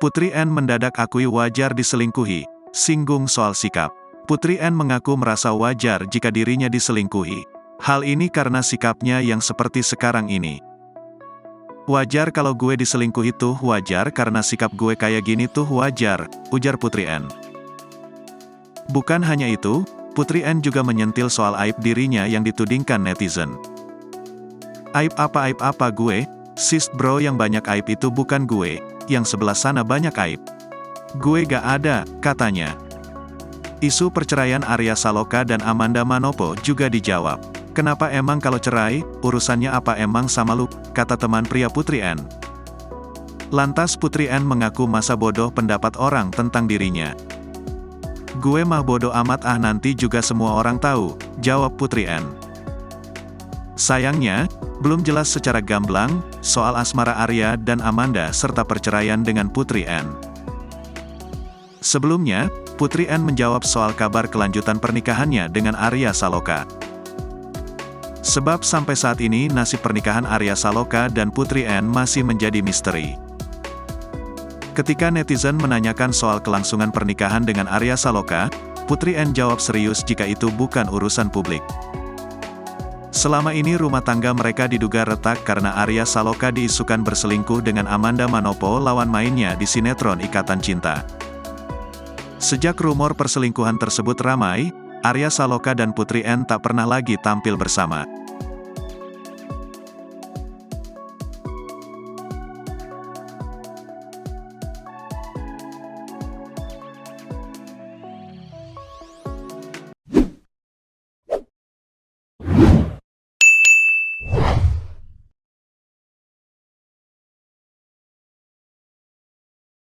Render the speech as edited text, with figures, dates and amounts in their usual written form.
Putri N mendadak akui wajar diselingkuhi, singgung soal sikap. Putri N mengaku merasa wajar jika dirinya diselingkuhi. Hal ini karena sikapnya yang seperti sekarang ini. Wajar kalau gue diselingkuhi tuh wajar karena sikap gue kayak gini tuh wajar, ujar Putri N. Bukan hanya itu, Putri N juga menyentil soal aib dirinya yang ditudingkan netizen. Aib apa gue? Sis bro, yang banyak aib itu bukan gue, yang sebelah sana banyak aib. Gue gak ada, katanya. Isu perceraian Arya Saloka dan Amanda Manopo juga dijawab. Kenapa emang kalau cerai, urusannya apa emang sama lu, kata teman pria Putri N. Lantas Putri N mengaku masa bodoh pendapat orang tentang dirinya. Gue mah bodoh amat nanti juga semua orang tahu, jawab Putri N. Sayangnya, belum jelas secara gamblang, soal asmara Arya dan Amanda serta perceraian dengan Putri N. Sebelumnya, Putri N menjawab soal kabar kelanjutan pernikahannya dengan Arya Saloka. Sebab sampai saat ini nasib pernikahan Arya Saloka dan Putri N masih menjadi misteri. Ketika netizen menanyakan soal kelangsungan pernikahan dengan Arya Saloka, Putri N jawab serius jika itu bukan urusan publik. Selama ini rumah tangga mereka diduga retak karena Arya Saloka diisukan berselingkuh dengan Amanda Manopo, lawan mainnya di sinetron Ikatan Cinta. Sejak rumor perselingkuhan tersebut ramai, Arya Saloka dan Putri N tak pernah lagi tampil bersama.